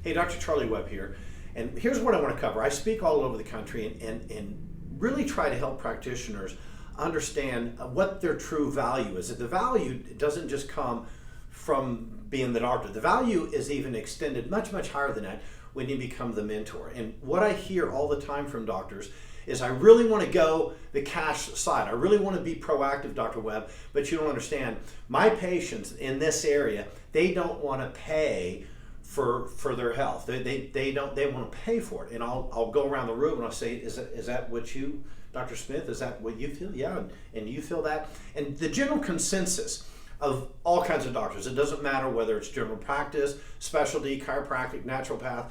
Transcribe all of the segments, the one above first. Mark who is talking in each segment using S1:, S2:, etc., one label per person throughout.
S1: Hey, Dr. Charlie Webb here, and here's what I want to cover. I speak all over the country and really try to help practitioners understand what their true value is. That the value doesn't just come from being the doctor. The value is even extended much, much higher than that when you become the mentor. And what I hear all the time from doctors is, I really want to go the cash side. I really want to be proactive, Dr. Webb, but you don't understand. My patients in this area, they don't want to pay for their health. They want to pay for it. And I'll go around the room and I'll say, is that what you, Dr. Smith, is that what you feel? Yeah, and you feel that? And the general consensus of all kinds of doctors, it doesn't matter whether it's general practice, specialty, chiropractic, naturopath,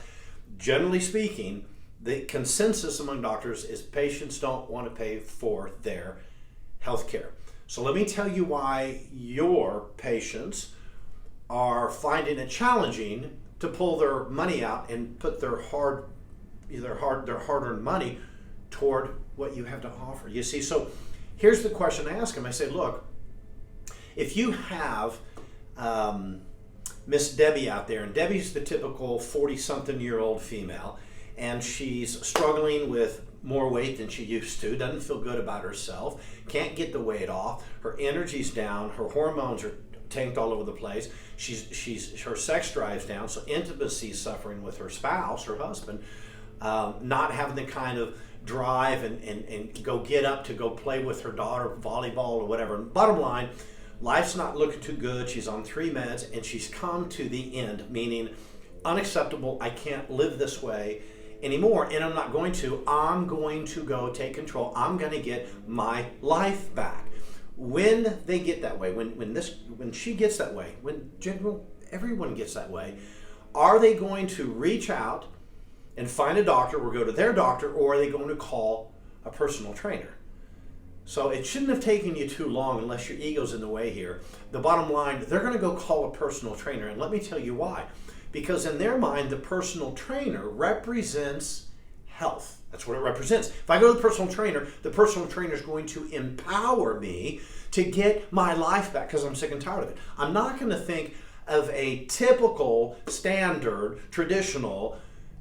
S1: generally speaking, the consensus among doctors is patients don't want to pay for their health care. So let me tell you why your patients are finding it challenging to pull their money out and put their hard-earned money toward what you have to offer. You see, so here's the question I ask them. I say, look, if you have Miss Debbie out there, and Debbie's the typical 40-something-year-old female, and she's struggling with more weight than she used to, doesn't feel good about herself, can't get the weight off, her energy's down, her hormones are tanked all over the place, her sex drive's down, so intimacy's suffering with her spouse, her husband, not having the kind of drive and go get up to go play with her daughter, volleyball or whatever. Bottom line, life's not looking too good. She's on 3 meds and she's come to the end, meaning unacceptable. I can't live this way anymore, and I'm going to go take control. I'm going to get my life back. When they get that way, when she gets that way, when everyone gets that way, are they going to reach out and find a doctor or go to their doctor, or are they going to call a personal trainer? So it shouldn't have taken you too long unless your ego's in the way here. The bottom line, they're going to go call a personal trainer, and let me tell you why. Because in their mind, the personal trainer represents health. That's what it represents. If I go to the personal trainer is going to empower me to get my life back because I'm sick and tired of it. I'm not going to think of a typical, standard, traditional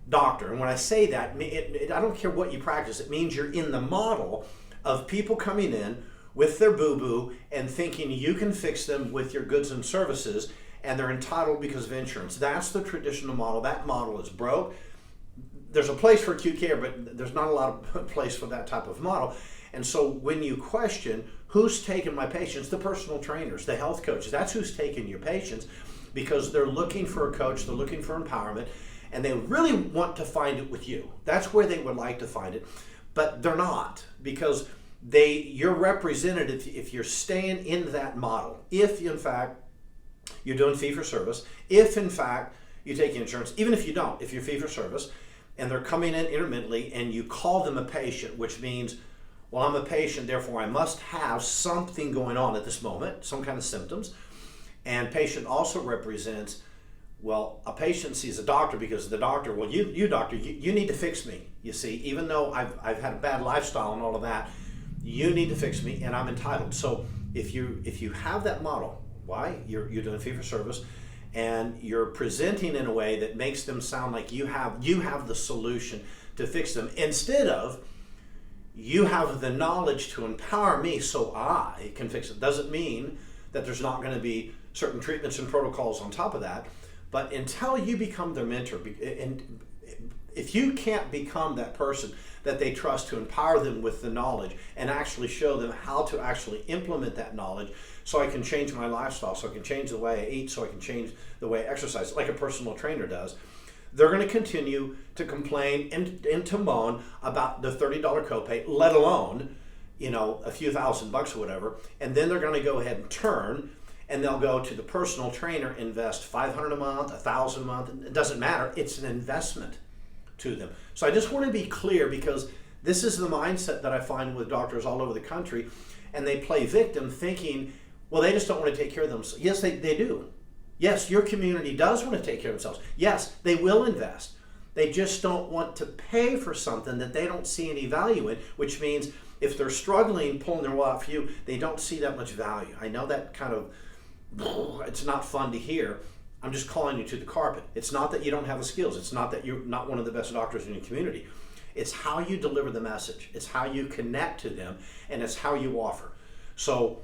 S1: doctor. And when I say that, I don't care what you practice. It means you're in the model of people coming in with their boo-boo and thinking you can fix them with your goods and services, and they're entitled because of insurance. That's the traditional model. That model is broke. There's a place for acute care, but there's not a lot of place for that type of model. And so when you question who's taking my patients, the personal trainers, the health coaches, that's who's taking your patients, because they're looking for a coach, they're looking for empowerment, and they really want to find it with you. That's where they would like to find it, but they're not, because you're represented if you're staying in that model. If in fact you're doing fee-for-service, if in fact you take insurance, even if you don't, if you're fee-for-service, and they're coming in intermittently and you call them a patient, which means, well, I'm a patient, therefore I must have something going on at this moment, some kind of symptoms. And patient also represents, well, a patient sees a doctor because the doctor, well, you doctor, you need to fix me. You see, even though I've had a bad lifestyle and all of that, you need to fix me and I'm entitled. So if you have that model, why? You're doing fee-for-service, and you're presenting in a way that makes them sound like you have the solution to fix them, instead of you have the knowledge to empower me so I can fix it. Doesn't mean that there's not going to be certain treatments and protocols on top of that, but until you become their mentor, and if you can't become that person that they trust to empower them with the knowledge and actually show them how to actually implement that knowledge, so I can change my lifestyle, so I can change the way I eat, so I can change the way I exercise, like a personal trainer does, they're going to continue to complain and to moan about the $30 copay, let alone, a few $1,000 or whatever, and then they're going to go ahead and turn, and they'll go to the personal trainer, invest $500 a month, $1,000 a month. It doesn't matter. It's an investment to them. So I just want to be clear, because this is the mindset that I find with doctors all over the country, and they play victim thinking, well, they just don't want to take care of themselves. Yes, they do. Yes, your community does want to take care of themselves. Yes, they will invest. They just don't want to pay for something that they don't see any value in, which means if they're struggling pulling their wallet for you, they don't see that much value. I know that kind of, it's not fun to hear. I'm just calling you to the carpet. It's not that you don't have the skills. It's not that you're not one of the best doctors in your community. It's how you deliver the message. It's how you connect to them, and it's how you offer. So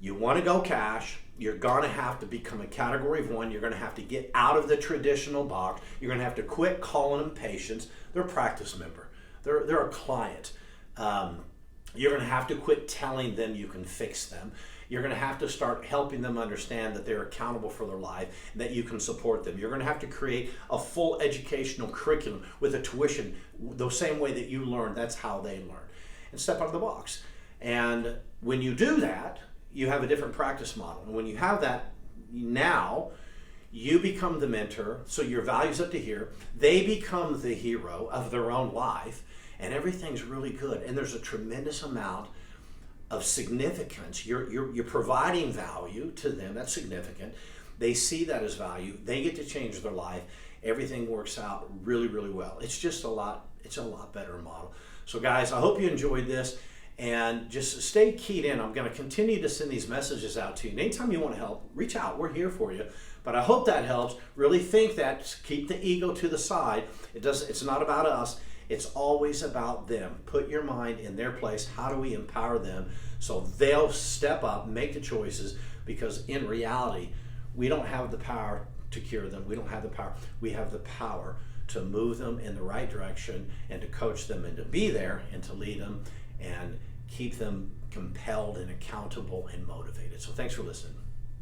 S1: you want to go cash, you're going to have to become a category of one. You're going to have to get out of the traditional box. You're going to have to quit calling them patients. They're a practice member. They're a client. You're going to have to quit telling them you can fix them. You're going to have to start helping them understand that they're accountable for their life, that you can support them. You're going to have to create a full educational curriculum with a tuition, the same way that you learn, that's how they learn. And step out of the box. And when you do that, you have a different practice model. And when you have that, now you become the mentor, so your value's up to here. They become the hero of their own life, and everything's really good. And there's a tremendous amount of significance. You're providing value to them. That's significant. They see that as value. They get to change their life. Everything works out really, really well. It's just it's a lot better model. So guys, I hope you enjoyed this, and just stay keyed in. I'm going to continue to send these messages out to you. And anytime you want to help, reach out. We're here for you. But I hope that helps. Really think that. Keep the ego to the side. It's not about us. It's always about them. Put your mind in their place. How do we empower them so they'll step up, make the choices? Because in reality, we don't have the power to cure them. We don't have the power. We have the power to move them in the right direction and to coach them and to be there and to lead them and keep them compelled and accountable and motivated. So thanks for listening.